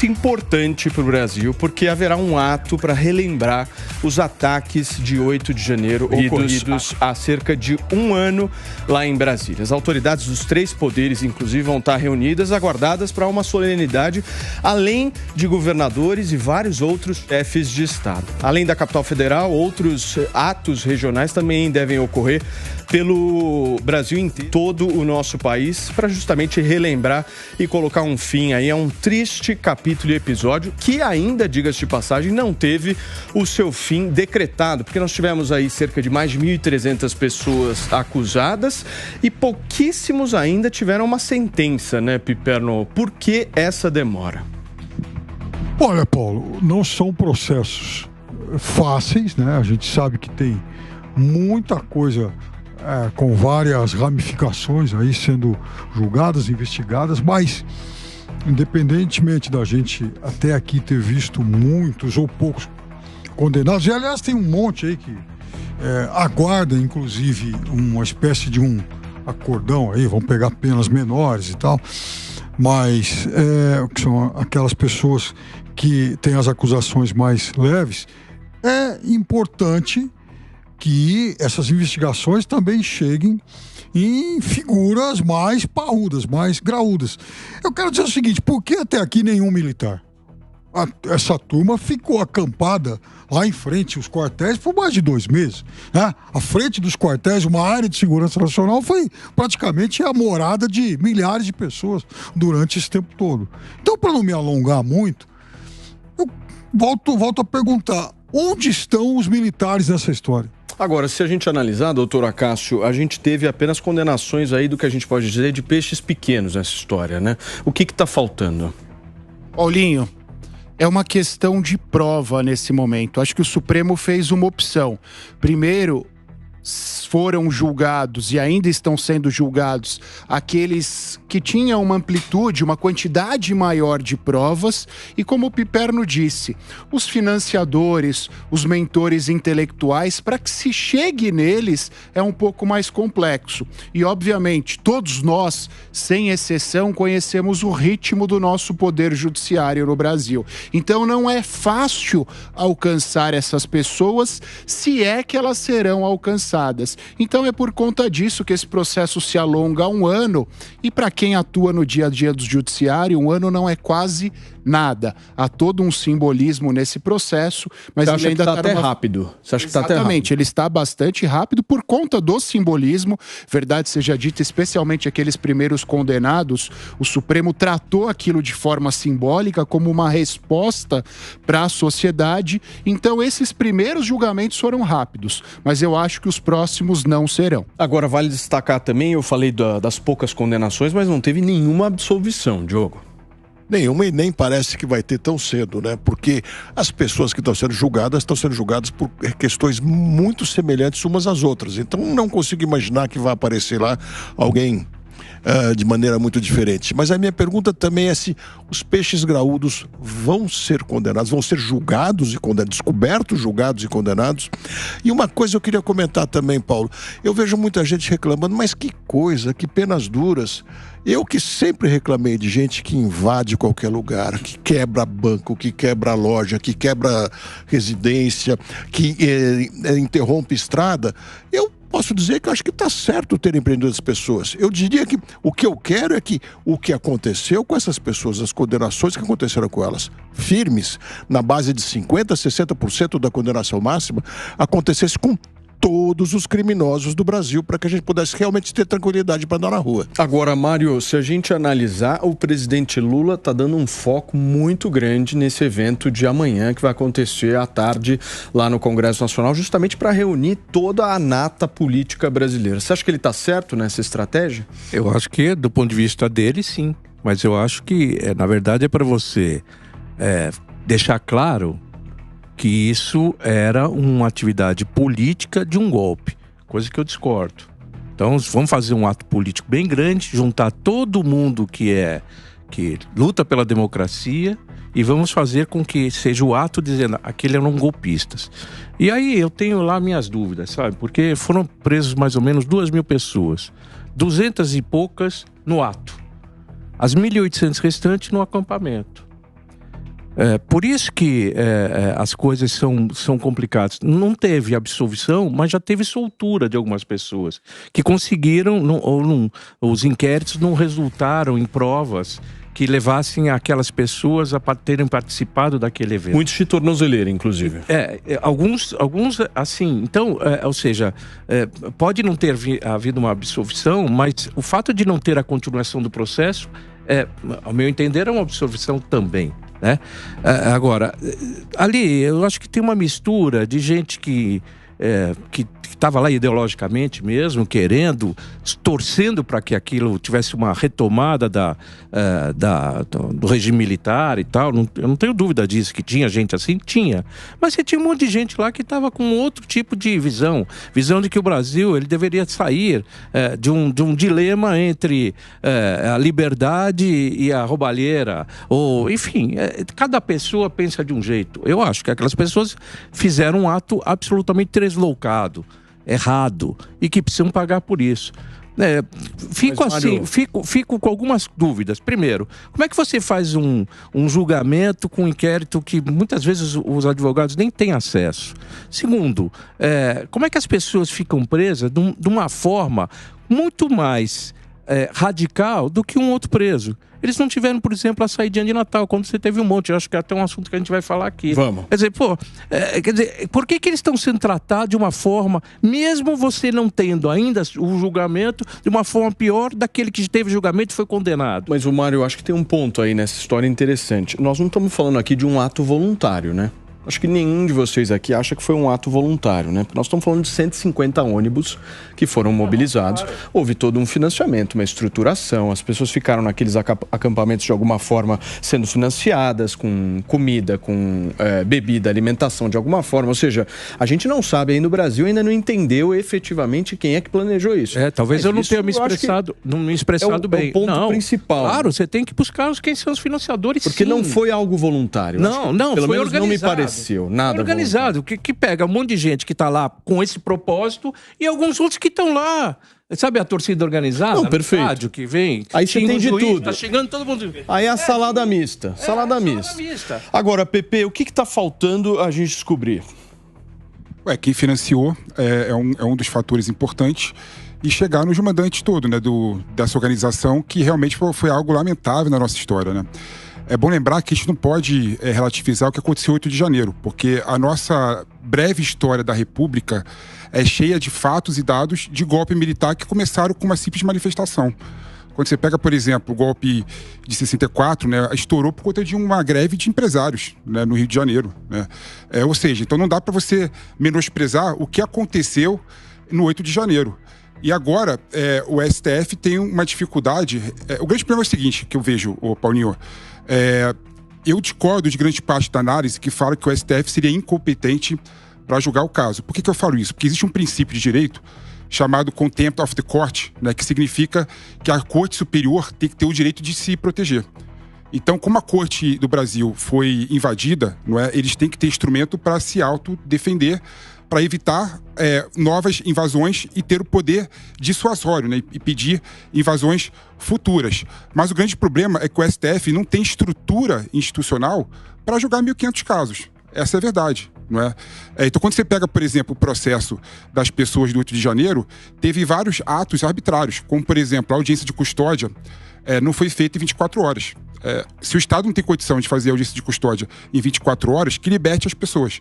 importante para o Brasil, porque haverá um ato para relembrar os ataques de 8 de janeiro ocorridos há cerca de um ano lá em Brasília. As autoridades dos 3 poderes, inclusive, vão estar reunidas, aguardadas para uma solenidade, além de governadores e vários outros chefes de Estado. Além da capital federal, outros atos regionais também devem ocorrer pelo Brasil inteiro, todo o nosso país, para justamente relembrar e colocar um fim aí a um triste capítulo e episódio que ainda, diga-se de passagem, não teve o seu fim decretado, porque nós tivemos aí cerca de mais de 1.300 pessoas acusadas e pouquíssimos ainda tiveram uma sentença, né, Piperno? Por que essa demora? Olha, Paulo, não são processos fáceis, né? A gente sabe que tem muita coisa com várias ramificações aí sendo julgadas, investigadas, mas independentemente da gente até aqui ter visto muitos ou poucos condenados, e aliás tem um monte aí que aguarda inclusive uma espécie de um acordão aí, vão pegar penas menores e tal, mas que são aquelas pessoas que têm as acusações mais leves, é importante que essas investigações também cheguem em figuras mais parrudas, mais graúdas. Eu quero dizer o seguinte, por que até aqui nenhum militar? Essa turma ficou acampada lá em frente aos quartéis por mais de 2 meses, né? À frente dos quartéis, uma área de segurança nacional foi praticamente a morada de milhares de pessoas durante esse tempo todo. Então, para não me alongar muito, eu volto a perguntar, onde estão os militares nessa história? Agora, se a gente analisar, doutor Acácio, a gente teve apenas condenações aí do que a gente pode dizer de peixes pequenos nessa história, né? O que está faltando? Paulinho, é uma questão de prova nesse momento. Acho que o Supremo fez uma opção. Primeiro, foram julgados e ainda estão sendo julgados aqueles que tinham uma amplitude, uma quantidade maior de provas e, como o Piperno disse, os financiadores, os mentores intelectuais, para que se chegue neles é um pouco mais complexo. E, obviamente, todos nós, sem exceção, conhecemos o ritmo do nosso poder judiciário no Brasil. Então não é fácil alcançar essas pessoas, se é que elas serão alcançadas. Então é por conta disso que esse processo se alonga há um ano, e para quem atua no dia a dia do judiciário, um ano não é quase nada. Há todo um simbolismo nesse processo, mas ele ainda está até rápido. Você acha que está até rápido? Exatamente, ele está bastante rápido por conta do simbolismo. Verdade seja dita, especialmente aqueles primeiros condenados, o Supremo tratou aquilo de forma simbólica, como uma resposta para a sociedade. Então esses primeiros julgamentos foram rápidos, mas eu acho que os próximos não serão. Agora, vale destacar também, eu falei das poucas condenações, mas não teve nenhuma absolvição, Diogo. Nenhuma, e nem parece que vai ter tão cedo, né? Porque as pessoas que estão sendo julgadas por questões muito semelhantes umas às outras. Então não consigo imaginar que vai aparecer lá alguém de maneira muito diferente. Mas a minha pergunta também é se os peixes graúdos vão ser condenados, vão ser julgados e condenados, descobertos, julgados e condenados. E uma coisa eu queria comentar também, Paulo. Eu vejo muita gente reclamando, mas que coisa, que penas duras. Eu que sempre reclamei de gente que invade qualquer lugar, que quebra banco, que quebra loja, que quebra residência, que interrompe estrada, eu posso dizer que eu acho que está certo ter empreendido as pessoas. Eu diria que o que eu quero é que o que aconteceu com essas pessoas, as condenações que aconteceram com elas, firmes, na base de 50%, 60% da condenação máxima, acontecesse com todos os criminosos do Brasil, para que a gente pudesse realmente ter tranquilidade para andar na rua. Agora, Mário, se a gente analisar, o presidente Lula está dando um foco muito grande nesse evento de amanhã, que vai acontecer à tarde lá no Congresso Nacional, justamente para reunir toda a nata política brasileira. Você acha que ele está certo nessa estratégia? Eu acho que, do ponto de vista dele, sim. Mas eu acho que, na verdade, é para você deixar claro que isso era uma atividade política de um golpe, coisa que eu discordo. Então vamos fazer um ato político bem grande, juntar todo mundo que luta pela democracia, e vamos fazer com que seja o ato dizendo aquele eram golpistas. E aí eu tenho lá minhas dúvidas, sabe? Porque foram presos mais ou menos 2.000 pessoas, 200 e poucas no ato, as 1.800 restantes no acampamento. Por isso que as coisas são complicadas. Não teve absolvição, mas já teve soltura de algumas pessoas que conseguiram, os inquéritos não resultaram em provas que levassem aquelas pessoas a terem participado daquele evento. Muitos de tornozeleira, inclusive. Alguns assim. Então, ou seja, pode não ter havido uma absolvição, mas o fato de não ter a continuação do processo, ao meu entender, é uma absolvição também. Né? Agora, ali eu acho que tem uma mistura de gente que estava lá ideologicamente mesmo, querendo, torcendo para que aquilo tivesse uma retomada do regime militar e tal. Eu não tenho dúvida disso, que tinha gente assim, tinha. Mas você tinha um monte de gente lá que estava com outro tipo de visão de que o Brasil ele deveria sair de um dilema entre a liberdade e a roubalheira, ou enfim, cada pessoa pensa de um jeito. Eu acho que aquelas pessoas fizeram um ato absolutamente deslocado, errado, e que precisam pagar por isso. Fico com algumas dúvidas. Primeiro, como é que você faz um julgamento com um inquérito que muitas vezes os advogados nem têm acesso? Segundo, como é que as pessoas ficam presas de uma forma muito mais radical do que um outro preso? Eles não tiveram, por exemplo, a saída de Natal, quando você teve um monte. Eu acho que é até um assunto que a gente vai falar aqui. Vamos. Quer dizer, por que eles estão sendo tratados de uma forma, mesmo você não tendo ainda o julgamento, de uma forma pior daquele que teve julgamento e foi condenado? Mas, Mário, eu acho que tem um ponto aí nessa história interessante. Nós não estamos falando aqui de um ato voluntário, né? Acho que nenhum de vocês aqui acha que foi um ato voluntário, né? Porque nós estamos falando de 150 ônibus que foram mobilizados. Houve todo um financiamento, uma estruturação. As pessoas ficaram naqueles acampamentos de alguma forma sendo financiadas, com comida, com bebida, alimentação de alguma forma. Ou seja, a gente não sabe aí no Brasil, ainda não entendeu efetivamente quem é que planejou isso. Talvez eu não tenha me expressado bem. É o ponto principal. Claro, você tem que buscar quem são os financiadores. Porque não foi algo voluntário. Não, pelo foi menos organizado. Não me pareceu nada organizado, que pega um monte de gente que está lá com esse propósito e alguns outros que estão lá. Sabe a torcida organizada? Não, perfeito. No estádio que vem. Aí você tem de tudo. Tá chegando todo mundo. Aí a salada mista. Salada mista. Agora, Pepe, o que está faltando a gente descobrir? Quem financiou é um dos fatores importantes. E chegar nos mandantes todos, né, dessa organização, que realmente foi algo lamentável na nossa história, né? É bom lembrar que a gente não pode relativizar o que aconteceu em 8 de janeiro, porque a nossa breve história da República é cheia de fatos e dados de golpe militar que começaram com uma simples manifestação. Quando você pega, por exemplo, o golpe de 64, né, estourou por conta de uma greve de empresários, né, no Rio de Janeiro, né? Ou seja, então não dá para você menosprezar o que aconteceu no 8 de janeiro. E agora, o STF tem uma dificuldade. O grande problema é o seguinte, que eu vejo, Paulinho. Eu discordo de grande parte da análise que fala que o STF seria incompetente para julgar o caso. Por que eu falo isso? Porque existe um princípio de direito chamado contempt of the court, né, que significa que a Corte Superior tem que ter o direito de se proteger. Então, como a Corte do Brasil foi invadida, não é, eles têm que ter instrumento para se autodefender, para evitar novas invasões e ter o poder dissuasório, né, e pedir invasões futuras. Mas o grande problema é que o STF não tem estrutura institucional para julgar 1.500 casos. Essa é a verdade. Não é? Então, quando você pega, por exemplo, o processo das pessoas do 8 de janeiro, teve vários atos arbitrários, como, por exemplo, a audiência de custódia não foi feita em 24 horas. Se o Estado não tem condição de fazer a audiência de custódia em 24 horas, que liberte as pessoas.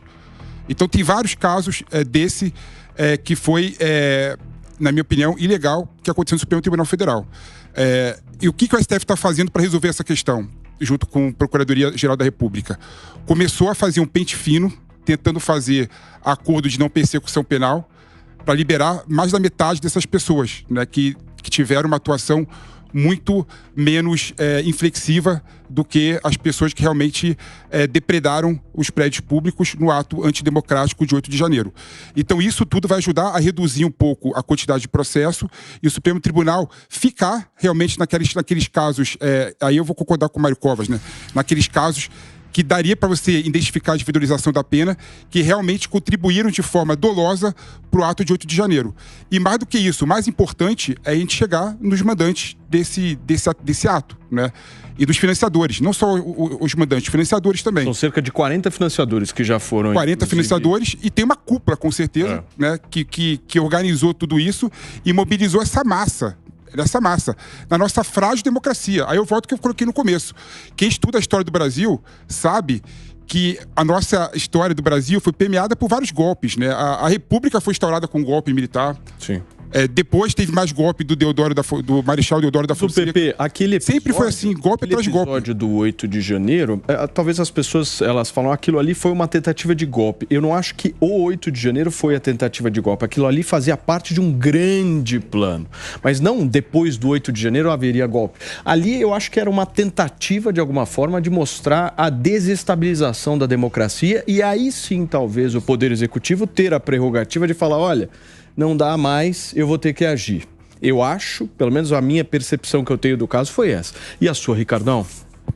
Então, tem vários casos desse que foi, na minha opinião, ilegal, que aconteceu no Supremo Tribunal Federal. E o que o STF está fazendo para resolver essa questão, junto com a Procuradoria-Geral da República? Começou a fazer um pente fino, tentando fazer acordo de não persecução penal para liberar mais da metade dessas pessoas, né, que tiveram uma atuação muito menos inflexiva do que as pessoas que realmente depredaram os prédios públicos no ato antidemocrático de 8 de janeiro. Então isso tudo vai ajudar a reduzir um pouco a quantidade de processo e o Supremo Tribunal ficar realmente naqueles casos, aí eu vou concordar com o Mário Covas, né, naqueles casos que daria para você identificar a individualização da pena, que realmente contribuíram de forma dolosa para o ato de 8 de janeiro. E mais do que isso, o mais importante é a gente chegar nos mandantes desse ato, né? E dos financiadores, não só os mandantes, financiadores também. São cerca de 40 financiadores que já foram... 40 financiadores, e tem uma cúpula, com certeza, né, que organizou tudo isso e mobilizou essa massa, na nossa frágil democracia. Aí eu volto ao que eu coloquei no começo. Quem estuda a história do Brasil sabe que a nossa história do Brasil foi permeada por vários golpes, né? A República foi instaurada com um golpe militar. Sim. Depois teve mais golpe do Marechal Deodoro da Fonseca. PP, aquele episódio, sempre foi assim, golpe atrás de golpe. O episódio do 8 de janeiro, talvez as pessoas elas falam aquilo ali foi uma tentativa de golpe. Eu não acho que o 8 de janeiro foi a tentativa de golpe. Aquilo ali fazia parte de um grande plano. Mas não depois do 8 de janeiro haveria golpe. Ali eu acho que era uma tentativa, de alguma forma, de mostrar a desestabilização da democracia e aí sim, talvez, o Poder Executivo ter a prerrogativa de falar, olha, não dá mais, eu vou ter que agir. Eu acho, pelo menos a minha percepção que eu tenho do caso foi essa. E a sua, Ricardão?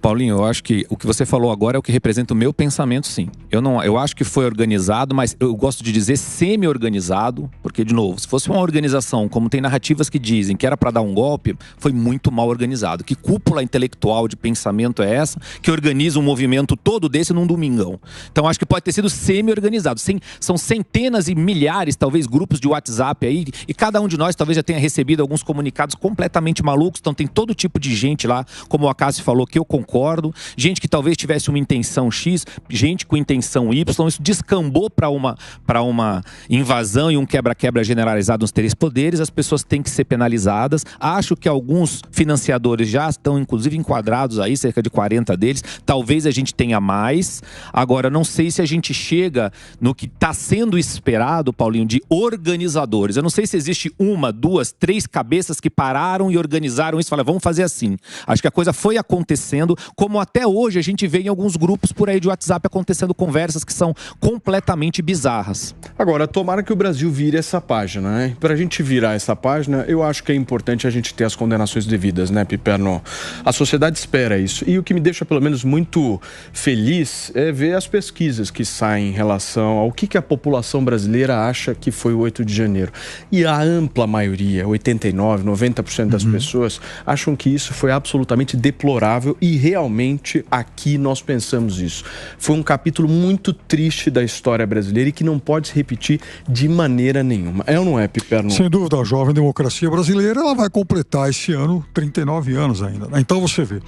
Paulinho, eu acho que o que você falou agora é o que representa o meu pensamento, sim. Eu acho que foi organizado, mas eu gosto de dizer semi-organizado, porque, de novo, se fosse uma organização, como tem narrativas que dizem que era para dar um golpe, foi muito mal organizado. Que cúpula intelectual de pensamento é essa que organiza um movimento todo desse num domingão? Então, acho que pode ter sido semi-organizado. São centenas e milhares, talvez, grupos de WhatsApp aí, e cada um de nós talvez já tenha recebido alguns comunicados completamente malucos. Então, tem todo tipo de gente lá, como o Acácio falou, que eu concordo, gente que talvez tivesse uma intenção X, gente com intenção Y, isso descambou para uma invasão e um quebra-quebra generalizado nos 3 poderes, as pessoas têm que ser penalizadas. Acho que alguns financiadores já estão, inclusive, enquadrados aí, cerca de 40 deles, talvez a gente tenha mais. Agora, não sei se a gente chega no que está sendo esperado, Paulinho, de organizadores. Eu não sei se existe 1, 2, 3 cabeças que pararam e organizaram isso e falaram, vamos fazer assim. Acho que a coisa foi acontecendo, como até hoje a gente vê em alguns grupos por aí de WhatsApp acontecendo conversas que são completamente bizarras. Agora, tomara que o Brasil vire essa página, né? Para a gente virar essa página, eu acho que é importante a gente ter as condenações devidas, né, Piperno? A sociedade espera isso. E o que me deixa, pelo menos, muito feliz é ver as pesquisas que saem em relação ao que a população brasileira acha que foi o 8 de janeiro. E a ampla maioria, 89%, 90% das pessoas, acham que isso foi absolutamente deplorável e realmente aqui nós pensamos isso. Foi um capítulo muito triste da história brasileira e que não pode se repetir de maneira nenhuma. É ou não é, Piperno? Sem dúvida, a jovem democracia brasileira ela vai completar esse ano 39 anos ainda. Então você vê,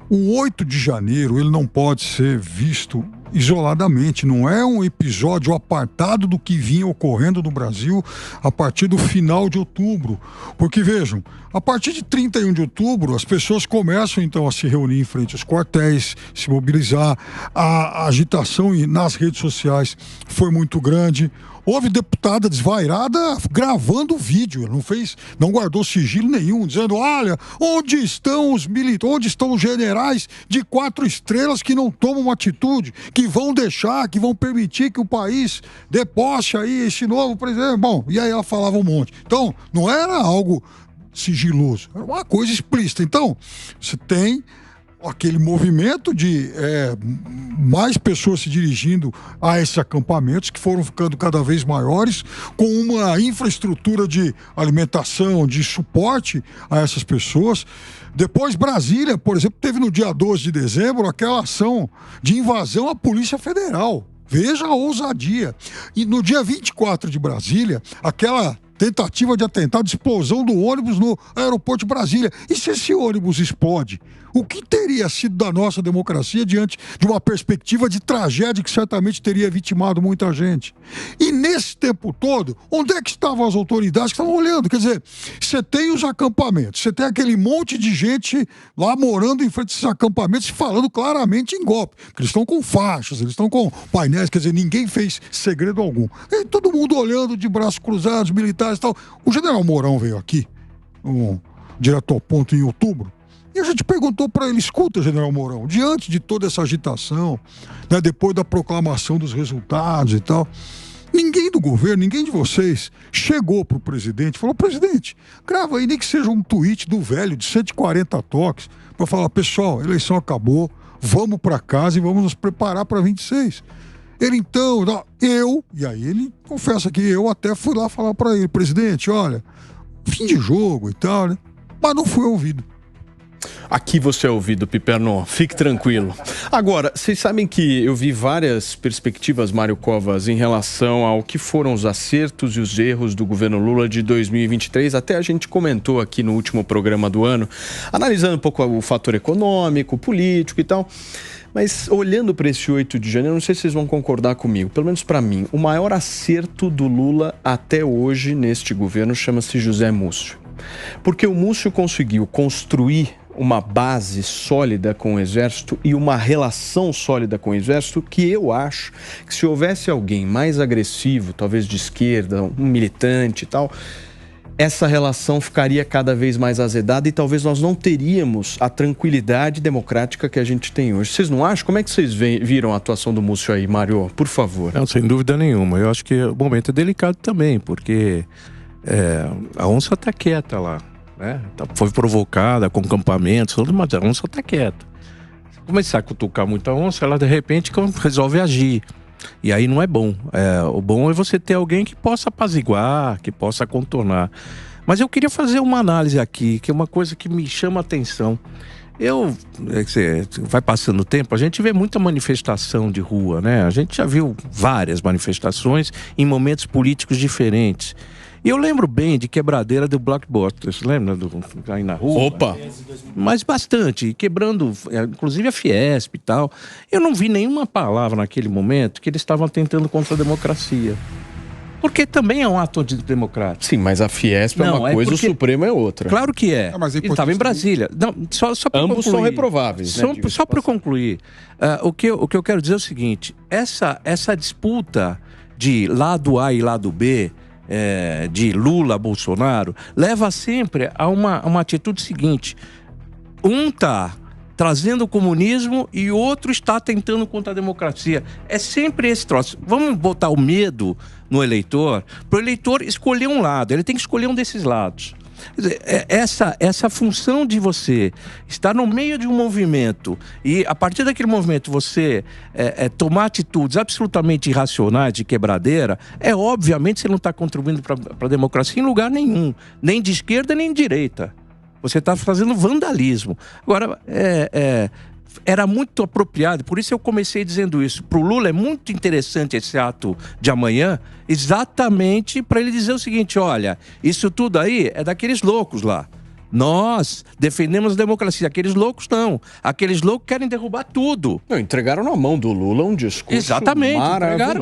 o 8 de janeiro ele não pode ser visto isoladamente, não é um episódio apartado do que vinha ocorrendo no Brasil a partir do final de outubro, porque vejam, a partir de 31 de outubro as pessoas começam então a se reunir em frente aos quartéis, se mobilizar, a agitação nas redes sociais foi muito grande. Houve deputada desvairada gravando o vídeo, não guardou sigilo nenhum, dizendo, olha, onde estão os generais de 4 estrelas que não tomam atitude, que vão permitir que o país deposte aí esse novo presidente. Bom, e aí ela falava um monte. Então, não era algo sigiloso, era uma coisa explícita. Então, você tem aquele movimento de mais pessoas se dirigindo a esses acampamentos que foram ficando cada vez maiores, com uma infraestrutura de alimentação, de suporte a essas pessoas. Depois Brasília, por exemplo, teve no dia 12 de dezembro aquela ação de invasão à Polícia Federal. Veja a ousadia. E no dia 24 de Brasília, aquela tentativa de atentado, de explosão do ônibus no aeroporto de Brasília. E se esse ônibus explode? O que teria sido da nossa democracia diante de uma perspectiva de tragédia que certamente teria vitimado muita gente? E nesse tempo todo, onde é que estavam as autoridades que estavam olhando? Quer dizer, você tem os acampamentos, você tem aquele monte de gente lá morando em frente a esses acampamentos e falando claramente em golpe. Porque eles estão com faixas, eles estão com painéis, quer dizer, ninguém fez segredo algum. E todo mundo olhando de braços cruzados, militares e tal. O general Mourão veio aqui, direto ao ponto, em outubro, e a gente perguntou para ele, escuta, general Mourão, diante de toda essa agitação, né, depois da proclamação dos resultados e tal, ninguém do governo, ninguém de vocês chegou para o presidente e falou, presidente, grava aí nem que seja um tweet do velho de 140 toques para falar, pessoal, a eleição acabou, vamos para casa e vamos nos preparar para 26. Ele então, e aí ele confessa que eu até fui lá falar para ele, presidente, olha, fim de jogo e tal, né? Mas não fui ouvido. Aqui você é ouvido, Piperno, fique tranquilo. Agora, vocês sabem que eu vi várias perspectivas, Mário Covas, em relação ao que foram os acertos e os erros do governo Lula de 2023. Até a gente comentou aqui no último programa do ano, analisando um pouco o fator econômico, político e tal. Mas olhando para esse 8 de janeiro, não sei se vocês vão concordar comigo, pelo menos para mim, o maior acerto do Lula até hoje neste governo chama-se José Múcio. Porque o Múcio conseguiu construir uma base sólida com o Exército e uma relação sólida com o Exército que eu acho que se houvesse alguém mais agressivo, talvez de esquerda, um militante e tal, essa relação ficaria cada vez mais azedada e talvez nós não teríamos a tranquilidade democrática que a gente tem hoje. Vocês não acham? Como é que vocês viram a atuação do Múcio aí, Mário? Por favor. Não, sem dúvida nenhuma. Eu acho que o momento é delicado também, porque a onça está quieta lá. Né? Foi provocada com acampamentos, mas a onça está quieta. Se começar a cutucar muito a onça, ela de repente resolve agir. E aí não é bom. O bom é você ter alguém que possa apaziguar, que possa contornar. Mas eu queria fazer uma análise aqui, que é uma coisa que me chama a atenção. Vai passando o tempo, a gente vê muita manifestação de rua, né? A gente já viu várias manifestações em momentos políticos diferentes. E eu lembro bem de quebradeira do Blockbusters, lembra? Aí na rua. Opa! Mas bastante, quebrando, inclusive a Fiesp e tal. Eu não vi nenhuma palavra naquele momento que eles estavam tentando contra a democracia. Porque também é um ato antidemocrático. Sim, mas a Fiesp é uma coisa, porque o Supremo é outra. Claro que é. Ele estava em Brasília. Não, só ambos são reprováveis. Só para concluir, o que eu quero dizer é o seguinte: essa disputa de lado A e lado B, de Lula, Bolsonaro, leva sempre a uma atitude seguinte: um está trazendo o comunismo e o outro está tentando contra a democracia. É sempre esse troço. Vamos botar o medo no eleitor, para o eleitor escolher um lado. Ele tem que escolher um desses lados. Quer dizer, essa função de você estar no meio de um movimento e a partir daquele movimento você tomar atitudes absolutamente irracionais de quebradeira, obviamente você não está contribuindo para a democracia em lugar nenhum, nem de esquerda nem de direita. Você está fazendo vandalismo. Agora, era muito apropriado, por isso eu comecei dizendo isso. Para o Lula é muito interessante esse ato de amanhã, exatamente para ele dizer o seguinte: olha, isso tudo aí é daqueles loucos lá. Nós defendemos a democracia. Aqueles loucos não. Aqueles loucos querem derrubar tudo. Não, entregaram na mão do Lula um discurso. Exatamente,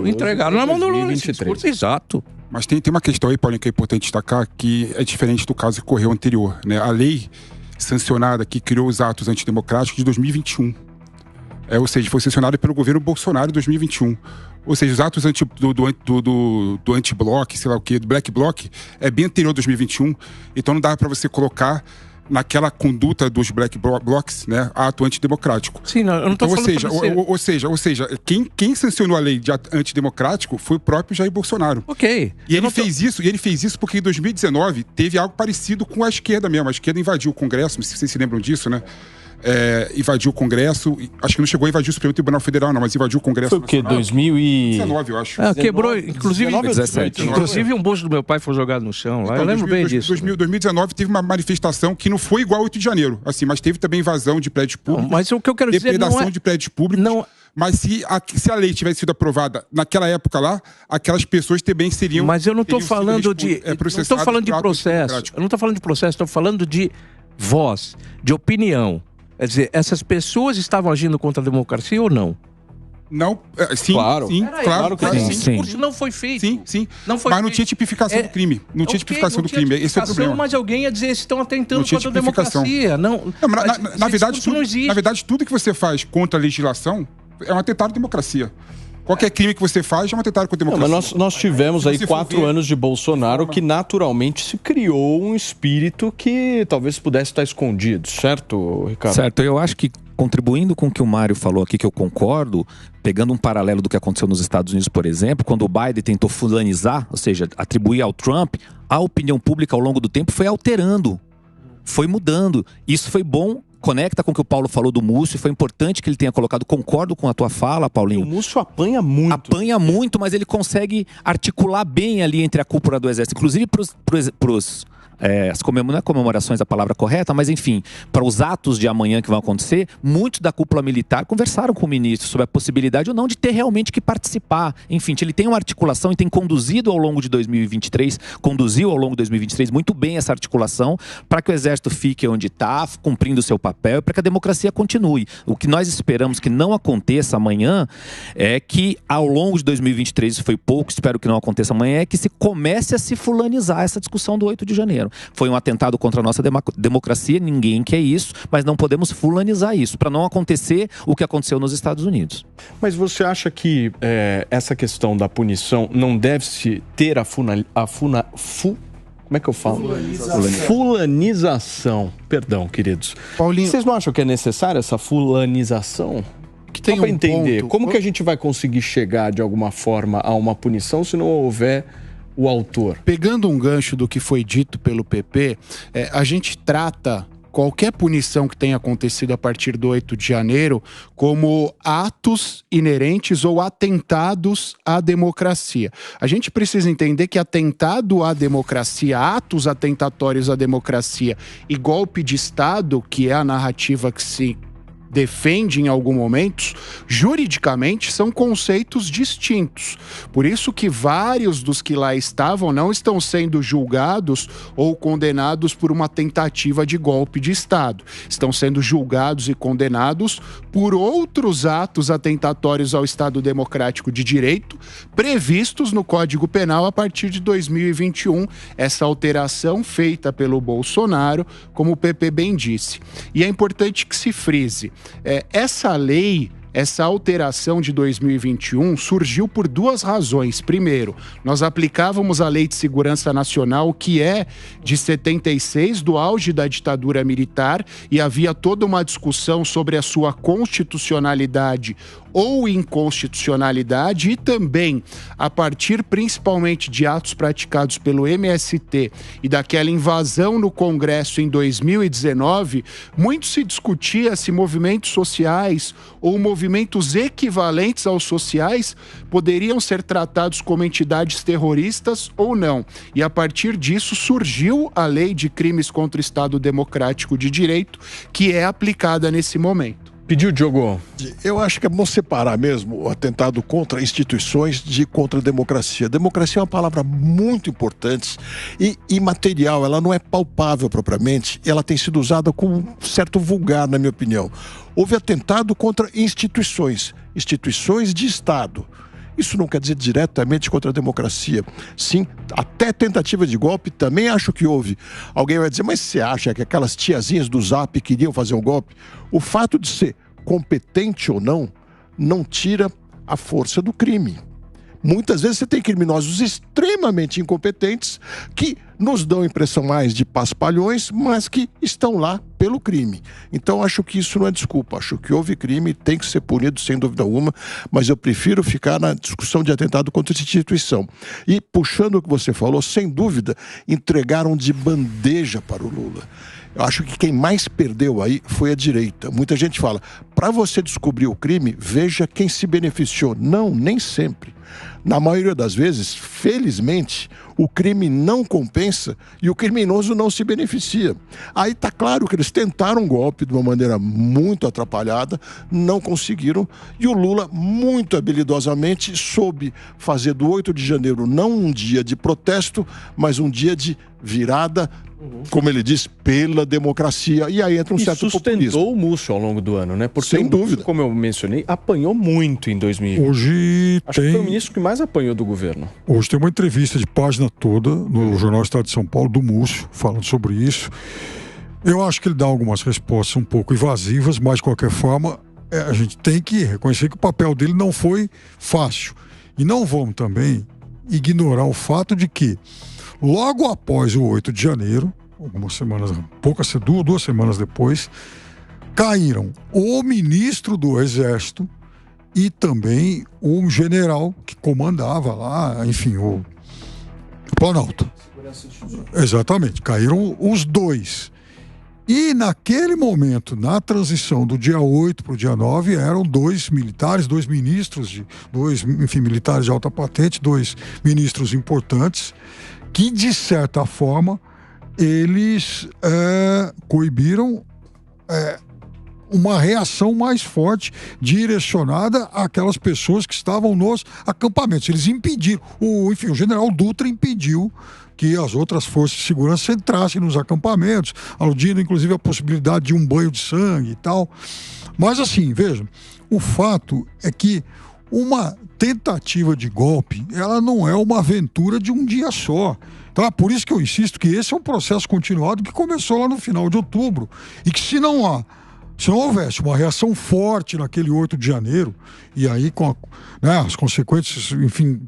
entregaram na mão do Lula esse discurso. Exato. Mas tem uma questão aí, Paulinho, que é importante destacar, que é diferente do caso que ocorreu anterior, né? A lei sancionada que criou os atos antidemocráticos de 2021. Ou seja, foi sancionada pelo governo Bolsonaro em 2021. Ou seja, os atos do anti-block, sei lá o quê, do black bloc, é bem anterior a 2021. Então não dá para você colocar naquela conduta dos black blocs, né, ato antidemocrático. Sim, não, eu não estou falando ou seja, quem sancionou a lei de antidemocrático foi o próprio Jair Bolsonaro. Ok. E ele fez isso porque em 2019 teve algo parecido com a esquerda mesmo. A esquerda invadiu o Congresso, não sei se vocês se lembram disso, né? Invadiu o Congresso, acho que não chegou a invadir o Supremo Tribunal Federal, não, mas invadiu o Congresso. Foi o quê? 2019, eu acho. Quebrou, inclusive, 17. Inclusive um bolso do meu pai foi jogado no chão lá. Então, eu lembro bem disso. 2019 teve uma manifestação que não foi igual ao 8 de janeiro, assim, mas teve também invasão de prédios públicos. Não, mas o que eu quero dizer depredação de prédios públicos. Não. Mas se a lei tivesse sido aprovada naquela época lá, aquelas pessoas também seriam. Mas eu não estou falando de. Não estou falando de processo. Eu não estou falando de processo, estou falando de voz, de opinião. Quer dizer, essas pessoas estavam agindo contra a democracia ou não? Não, sim, claro. Sim, claro. Esse discurso não foi feito. Sim. Mas não tinha tipificação do crime. Não tinha tipificação do crime. Esse é o problema. Mas alguém ia dizer que estão atentando contra a democracia. Na verdade, tudo que você faz contra a legislação é um atentado à democracia. Qualquer crime que você faz é um atentado contra a democracia. Mas nós tivemos aí 4 anos de Bolsonaro que naturalmente se criou um espírito que talvez pudesse estar escondido, certo, Ricardo? Certo, eu acho que contribuindo com o que o Mário falou aqui, que eu concordo, pegando um paralelo do que aconteceu nos Estados Unidos, por exemplo, quando o Biden tentou fulanizar, ou seja, atribuir ao Trump, a opinião pública ao longo do tempo foi alterando, foi mudando. Isso foi bom conecta com o que o Paulo falou do Múcio, e foi importante que ele tenha colocado, concordo com a tua fala, Paulinho. O Múcio apanha muito. Apanha muito, mas ele consegue articular bem ali entre a cúpula do Exército, inclusive pros não é comemorações a palavra correta, mas enfim, para os atos de amanhã que vão acontecer, muitos da cúpula militar conversaram com o ministro sobre a possibilidade ou não de ter realmente que participar. Enfim, ele tem uma articulação e tem conduziu ao longo de 2023 muito bem essa articulação para que o Exército fique onde está, cumprindo o seu papel, e para que a democracia continue. O que nós esperamos que não aconteça amanhã é que ao longo de 2023, isso foi pouco, espero que não aconteça amanhã, é que se comece a se fulanizar essa discussão do 8 de janeiro. Foi um atentado contra a nossa democracia, ninguém quer isso, mas não podemos fulanizar isso, para não acontecer o que aconteceu nos Estados Unidos. Mas você acha que essa questão da punição não deve-se ter como é que eu falo? Fulanização. Perdão, queridos. Paulinho, vocês não acham que é necessária essa fulanização? Que tem Só para entender, como que a gente vai conseguir chegar de alguma forma a uma punição se não houver o autor? Pegando um gancho do que foi dito pelo PP, a gente trata qualquer punição que tenha acontecido a partir do 8 de janeiro como atos inerentes ou atentados à democracia. A gente precisa entender que atentado à democracia, atos atentatórios à democracia e golpe de Estado, que é a narrativa que se defende em alguns momentos, juridicamente são conceitos distintos. Por isso que vários dos que lá estavam não estão sendo julgados ou condenados por uma tentativa de golpe de Estado. Estão sendo julgados e condenados por outros atos atentatórios ao Estado Democrático de Direito, previstos no Código Penal a partir de 2021, essa alteração feita pelo Bolsonaro, como o PP bem disse. E é importante que se frise, essa lei, essa alteração de 2021 surgiu por duas razões. Primeiro, nós aplicávamos a Lei de Segurança Nacional, que é de 76, do auge da ditadura militar, e havia toda uma discussão sobre a sua constitucionalidade ou inconstitucionalidade, e também a partir principalmente de atos praticados pelo MST e daquela invasão no Congresso em 2019, muito se discutia se movimentos sociais ou movimentos equivalentes aos sociais poderiam ser tratados como entidades terroristas ou não. E a partir disso surgiu a Lei de Crimes contra o Estado Democrático de Direito, que é aplicada nesse momento. Pediu, Diogo? Eu acho que é bom separar mesmo o atentado contra instituições de contra a democracia. Democracia é uma palavra muito importante e imaterial, ela não é palpável propriamente, ela tem sido usada com um certo vulgar, na minha opinião. Houve atentado contra instituições de Estado. Isso não quer dizer diretamente contra a democracia. Sim, até tentativa de golpe também acho que houve. Alguém vai dizer, mas você acha que aquelas tiazinhas do Zap queriam fazer um golpe? O fato de ser competente ou não tira a força do crime. Muitas vezes você tem criminosos extremamente incompetentes que nos dão a impressão mais de paspalhões, mas que estão lá pelo crime. Então acho que isso não é desculpa. Acho que houve crime, tem que ser punido sem dúvida alguma, mas eu prefiro ficar na discussão de atentado contra a instituição. E puxando o que você falou, sem dúvida, entregaram de bandeja para o Lula. Eu acho que quem mais perdeu aí foi a direita. Muita gente fala, para você descobrir o crime, veja quem se beneficiou. Não, nem sempre. Na maioria das vezes, felizmente, o crime não compensa e o criminoso não se beneficia. Aí está claro que eles tentaram um golpe de uma maneira muito atrapalhada, não conseguiram, e o Lula, muito habilidosamente, soube fazer do 8 de janeiro não um dia de protesto, mas um dia de virada, como ele diz, pela democracia. E aí entra um certo populismo. Sustentou o Múcio ao longo do ano, né? Porque sem dúvida. Múcio, como eu mencionei, apanhou muito em 2020. Hoje Acho que foi o ministro que mais apanhou do governo. Hoje tem uma entrevista de página toda no Jornal Estado de São Paulo, do Múcio, falando sobre isso. Eu acho que ele dá algumas respostas um pouco evasivas, mas de qualquer forma, a gente tem que reconhecer que o papel dele não foi fácil. E não vamos também ignorar o fato de que logo após o 8 de janeiro, duas semanas depois, caíram o ministro do Exército e também um general que comandava lá, enfim, o Planalto. Exatamente, caíram os dois. E naquele momento, na transição do dia 8 para o dia 9, eram 2 militares, 2 ministros, militares de alta patente, 2 ministros importantes, que de certa forma eles coibiram uma reação mais forte direcionada àquelas pessoas que estavam nos acampamentos. Eles impediram, o general Dutra impediu que as outras forças de segurança entrassem nos acampamentos, aludindo inclusive a possibilidade de um banho de sangue e tal. Mas assim, vejam, o fato é que uma tentativa de golpe, ela não é uma aventura de um dia só. Então é por isso que eu insisto que esse é um processo continuado que começou lá no final de outubro e que se não houvesse uma reação forte naquele 8 de janeiro, e aí com as consequências, enfim,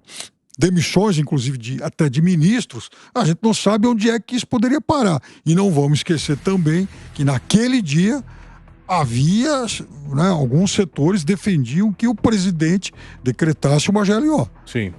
demissões, inclusive até de ministros, a gente não sabe onde é que isso poderia parar. E não vamos esquecer também que naquele dia havia, alguns setores defendiam que o presidente decretasse uma GLO. Sim.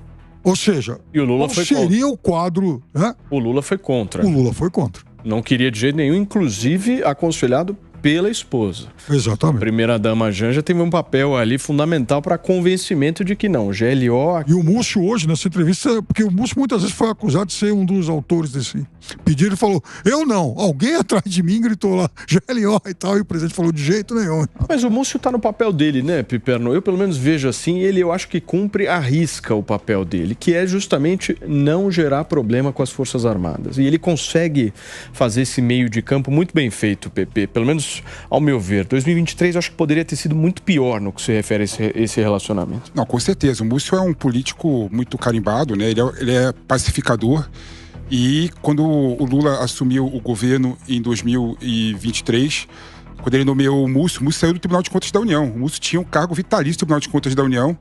Ou seja, e o Lula foi seria contra. O quadro... Né? O Lula foi contra. O Lula foi contra. Não queria de jeito nenhum, inclusive aconselhado pela esposa. Exatamente. A primeira-dama Janja teve um papel ali fundamental para convencimento de que não, GLO... E o Múcio hoje, nessa entrevista, porque o Múcio muitas vezes foi acusado de ser um dos autores desse pedido, ele falou, eu não, alguém atrás de mim gritou lá, GLO e tal, e o presidente falou de jeito nenhum. Mas o Múcio tá no papel dele, né, Piperno? Eu pelo menos vejo assim, eu acho que cumpre à risca o papel dele, que é justamente não gerar problema com as Forças Armadas. E ele consegue fazer esse meio de campo muito bem feito, PP, pelo menos ao meu ver. 2023 eu acho que poderia ter sido muito pior no que se refere a esse relacionamento. Não, com certeza. O Múcio é um político muito carimbado, né? Ele é pacificador. E quando o Lula assumiu o governo em 2023, quando ele nomeou o Múcio saiu do Tribunal de Contas da União. O Múcio tinha um cargo vitalício no Tribunal de Contas da União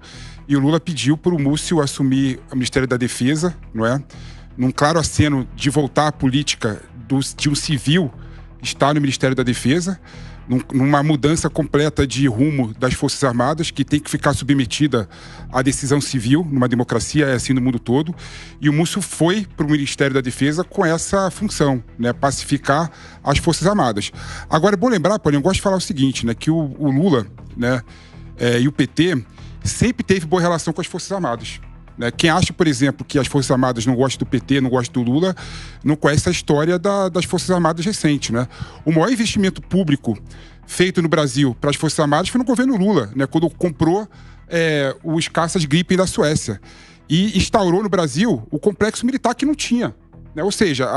e o Lula pediu para o Múcio assumir o Ministério da Defesa, não é? Num claro aceno de voltar à política de um civil estar no Ministério da Defesa, numa mudança completa de rumo das Forças Armadas, que tem que ficar submetida à decisão civil, numa democracia, é assim no mundo todo. E o Múcio foi para o Ministério da Defesa com essa função, né, pacificar as Forças Armadas. Agora é bom lembrar, Paulinho, eu gosto de falar o seguinte, né, que o Lula, né, e o PT sempre teve boa relação com as Forças Armadas. Quem acha, por exemplo, que as Forças Armadas não gostam do PT, não gostam do Lula, não conhece a história das Forças Armadas recente, né? O maior investimento público feito no Brasil para as Forças Armadas foi no governo Lula, né? Quando comprou os caças Gripen da Suécia e instaurou no Brasil o complexo militar que não tinha. Ou seja,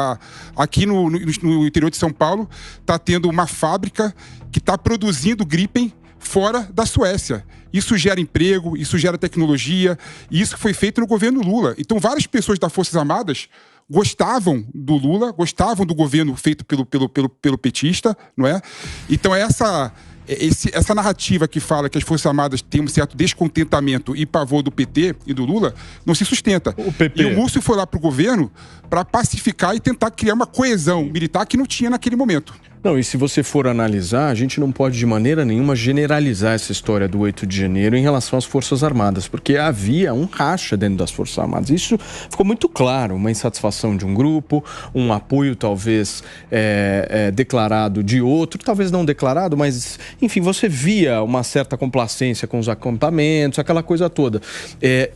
aqui no interior de São Paulo está tendo uma fábrica que está produzindo Gripen fora da Suécia. Isso gera emprego, isso gera tecnologia, e isso foi feito no governo Lula. Então, várias pessoas das Forças Armadas gostavam do Lula, gostavam do governo feito pelo petista, não é? Então, essa narrativa que fala que as Forças Armadas têm um certo descontentamento e pavor do PT e do Lula não se sustenta. E o Múcio foi lá para o governo para pacificar e tentar criar uma coesão militar que não tinha naquele momento. Não, e se você for analisar, a gente não pode de maneira nenhuma generalizar essa história do 8 de janeiro em relação às Forças Armadas, porque havia um racha dentro das Forças Armadas. Isso ficou muito claro, uma insatisfação de um grupo, um apoio talvez declarado de outro, talvez não declarado, mas enfim, você via uma certa complacência com os acampamentos, aquela coisa toda.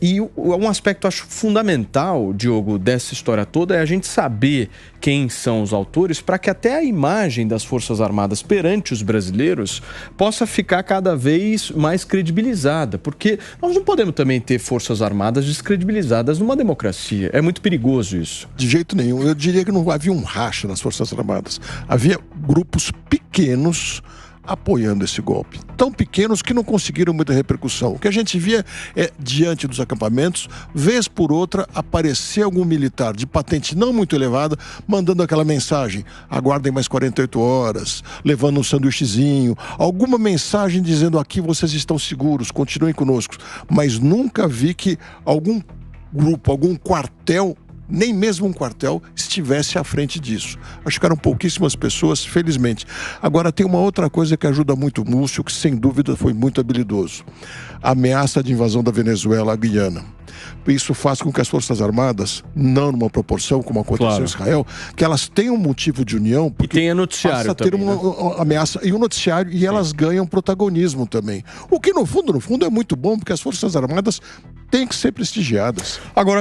E um aspecto, acho, fundamental, Diogo, dessa história toda é a gente saber quem são os autores para que até a imagem das Forças Armadas perante os brasileiros possa ficar cada vez mais credibilizada, porque nós não podemos também ter Forças Armadas descredibilizadas numa democracia. É muito perigoso isso. De jeito nenhum. Eu diria que não havia um racha nas Forças Armadas. Havia grupos pequenos apoiando esse golpe. Tão pequenos que não conseguiram muita repercussão. O que a gente via é, diante dos acampamentos, vez por outra, aparecer algum militar de patente não muito elevada, mandando aquela mensagem, aguardem mais 48 horas, levando um sanduíchezinho, alguma mensagem dizendo, aqui vocês estão seguros, continuem conosco. Mas nunca vi que algum grupo, algum quartel nem mesmo um quartel estivesse à frente disso. Acho que eram pouquíssimas pessoas, felizmente. Agora, tem uma outra coisa que ajuda muito o Múcio, que sem dúvida foi muito habilidoso. A ameaça de invasão da Venezuela à Guiana. Isso faz com que as Forças Armadas, não numa proporção como aconteceu em Israel, que elas tenham um motivo de união, porque e tenha noticiário passa a ter também, uma ameaça e um noticiário, e elas ganham protagonismo também. O que no fundo é muito bom, porque as Forças Armadas têm que ser prestigiadas. Agora